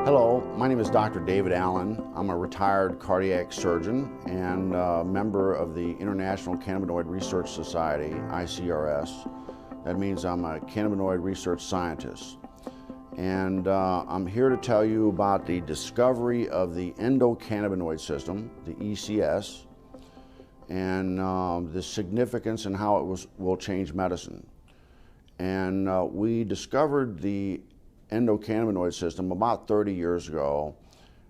Hello, my name is Dr. David Allen. I'm a retired cardiac surgeon and a member of the International Cannabinoid Research Society, ICRS. That means I'm a cannabinoid research scientist. And I'm here to tell you about the discovery of the endocannabinoid system, the ECS, and the significance and how it will change medicine. And we discovered the endocannabinoid system about 30 years ago,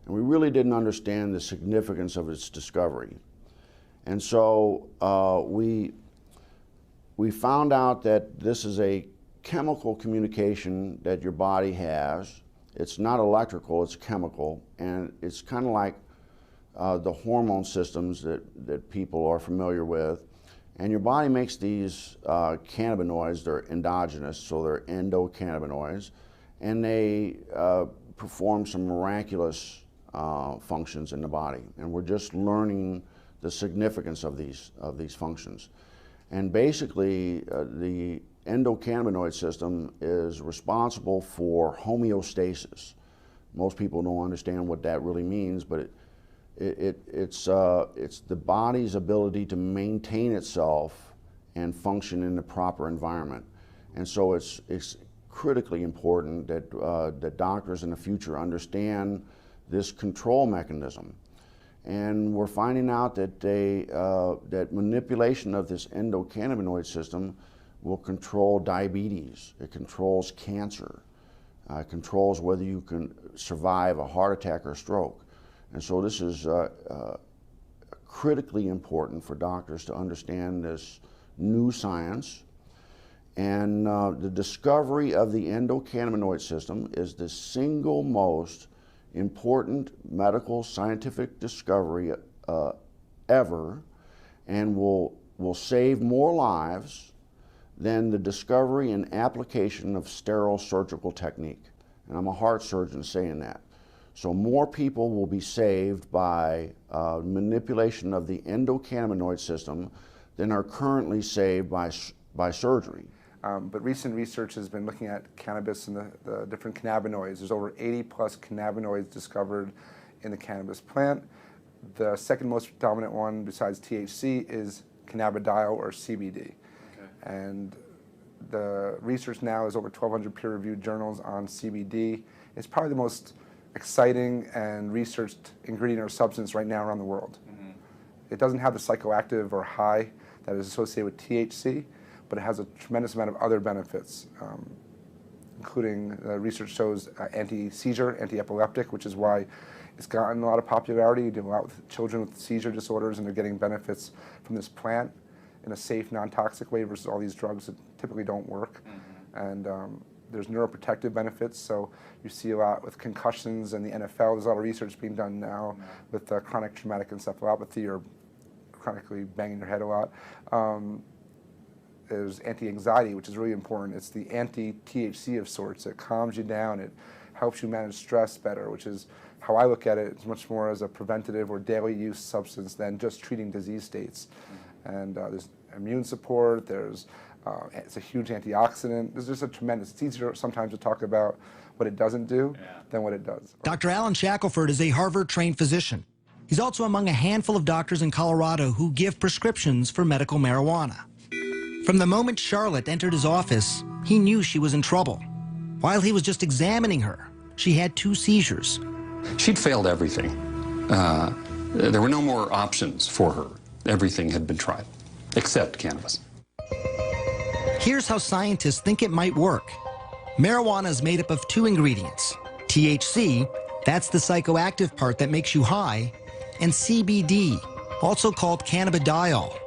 and we really didn't understand the significance of its discovery. And so we found out that this is a chemical communication that your body has. It's not electrical, it's chemical, and it's kind of like the hormone systems that people are familiar with. And your body makes these cannabinoids. They're endogenous, so they're endocannabinoids, and they perform some miraculous functions in the body. And we're just learning the significance of these functions. And basically, the endocannabinoid system is responsible for homeostasis. Most people don't understand what that really means, but it's the body's ability to maintain itself and function in the proper environment. And so it's critically important that that doctors in the future understand this control mechanism. And we're finding out that that manipulation of this endocannabinoid system will control diabetes. It controls cancer. It controls whether you can survive a heart attack or stroke. And so this is critically important for doctors to understand this new science. And the discovery of the endocannabinoid system is the single most important medical scientific discovery ever, and will save more lives than the discovery and application of sterile surgical technique. And I'm a heart surgeon saying that. So more people will be saved by manipulation of the endocannabinoid system than are currently saved by surgery. But recent research has been looking at cannabis and the different cannabinoids. There's over 80 plus cannabinoids discovered in the cannabis plant. The second most dominant one besides THC is cannabidiol, or CBD. Okay. And the research now is over 1,200 peer-reviewed journals on CBD. It's probably the most exciting and researched ingredient or substance right now around the world. Mm-hmm. It doesn't have the psychoactive or high that is associated with THC, but it has a tremendous amount of other benefits, including research shows anti-seizure, anti-epileptic, which is why it's gotten a lot of popularity. You do a lot with children with seizure disorders, and they're getting benefits from this plant in a safe, non-toxic way versus all these drugs that typically don't work. Mm-hmm. And there's neuroprotective benefits, so you see a lot with concussions and the NFL. There's a lot of research being done now with chronic traumatic encephalopathy, or chronically banging your head a lot. There's anti-anxiety, which is really important. It's the anti-THC of sorts. It calms you down. It helps you manage stress better, which is how I look at it. It's much more as a preventative or daily use substance than just treating disease states. Mm-hmm. And there's immune support. There's it's a huge antioxidant. There's just a tremendous. It's easier sometimes to talk about what it doesn't do than what it does. Dr. Alan Shackelford is a Harvard-trained physician. He's also among a handful of doctors in Colorado who give prescriptions for medical marijuana. From the moment Charlotte entered his office, he knew she was in trouble. While he was just examining her, she had 2 seizures. She'd failed everything. There were no more options for her. Everything had been tried, except cannabis. Here's how scientists think it might work. Marijuana is made up of 2 ingredients. THC, that's the psychoactive part that makes you high, and CBD, also called cannabidiol.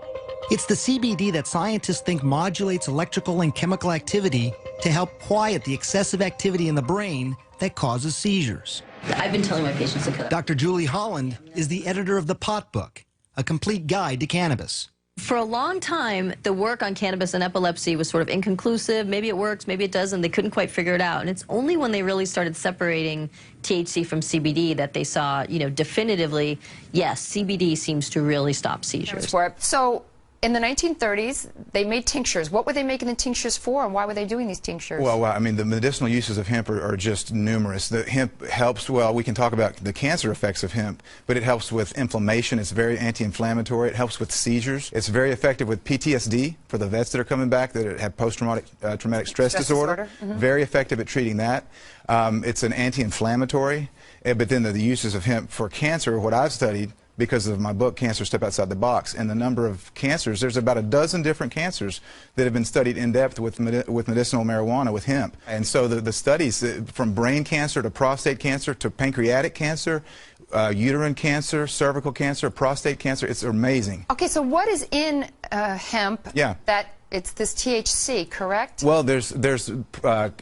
It's the CBD that scientists think modulates electrical and chemical activity to help quiet the excessive activity in the brain that causes seizures. I've been telling my patients to cut. Dr. Julie Holland is the editor of The Pot Book, a complete guide to cannabis. For a long time, the work on cannabis and epilepsy was sort of inconclusive. Maybe it works, maybe it doesn't. They couldn't quite figure it out. And it's only when they really started separating THC from CBD that they saw, definitively, yes, CBD seems to really stop seizures. So in the 1930s, they made tinctures. What were they making the tinctures for, and why were they doing these tinctures? Well, I mean, the medicinal uses of hemp are just numerous. The hemp helps, well, we can talk about the cancer effects of hemp, but it helps with inflammation. It's very anti-inflammatory. It helps with seizures. It's very effective with PTSD for the vets that are coming back that have post-traumatic traumatic stress disorder. Very effective at treating that. It's an anti-inflammatory. But then the uses of hemp for cancer, what I've studied, because of my book, Cancer Step Outside the Box, and the number of cancers, there's about a dozen different cancers that have been studied in depth with medicinal marijuana, with hemp. And so the studies, from brain cancer to prostate cancer to pancreatic cancer, uterine cancer, cervical cancer, prostate cancer, it's amazing. Okay, so what is in hemp that it's this THC, correct? Well, there's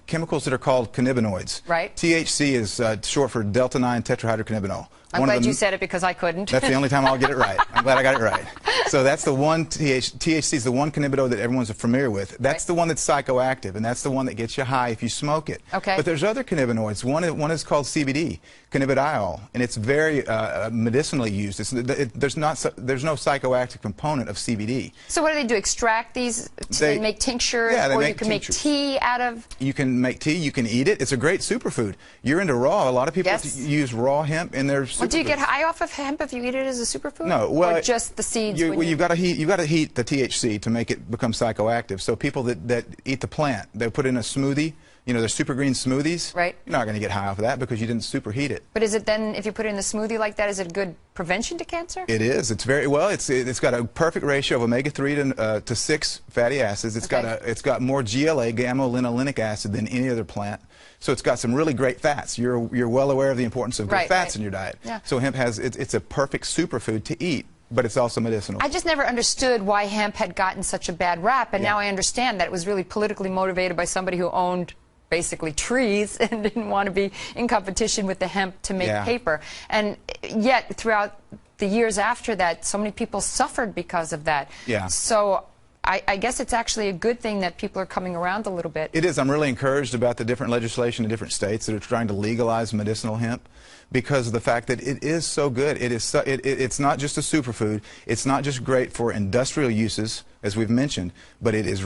chemicals that are called cannabinoids. Right. THC is short for delta-9 tetrahydrocannabinol. I'm glad you said it because I couldn't. That's the only time I'll get it right. I'm glad I got it right. So that's the one, THC is the one cannabinoid that everyone's familiar with. That's the one that's psychoactive, and that's the one that gets you high if you smoke it. Okay. But there's other cannabinoids. One is called CBD, cannabidiol, and it's very medicinally used. There's no psychoactive component of CBD. So what do they do? Extract these to make tinctures? Yeah, they or make you can tinctures. make tea out of? You can make tea, you can eat it. It's a great superfood. You're into raw. A lot of people use raw hemp in their superfoods. Well, do you get high off of hemp if you eat it as a superfood? No, well, or just the seeds. You've got to heat the THC to make it become psychoactive. So people that eat the plant, they put in a smoothie. You know, there's super green smoothies. Right. You're not going to get high off of that because you didn't superheat it. But is it then, if you put it in the smoothie like that, is it good prevention to cancer? It is. It's very well. It's got a perfect ratio of omega-3 to 6 fatty acids. It's got more GLA, gamma-linolenic acid, than any other plant. So it's got some really great fats. You're well aware of the importance of good fats in your diet. Yeah. So hemp it's a perfect superfood to eat, but it's also medicinal. I just never understood why hemp had gotten such a bad rap, and now I understand that it was really politically motivated by somebody who owned basically trees and didn't want to be in competition with the hemp to make paper. And yet throughout the years after that, so many people suffered because of that. Yeah. So I guess it's actually a good thing that people are coming around a little bit. It is. I'm really encouraged about the different legislation in different states that are trying to legalize medicinal hemp, because of the fact that it is so good. It's not just a superfood. It's not just great for industrial uses, as we've mentioned, but it's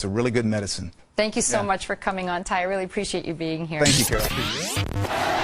a really good medicine. Thank you so much for coming on, Ty. I really appreciate you being here. Thank you, Carol.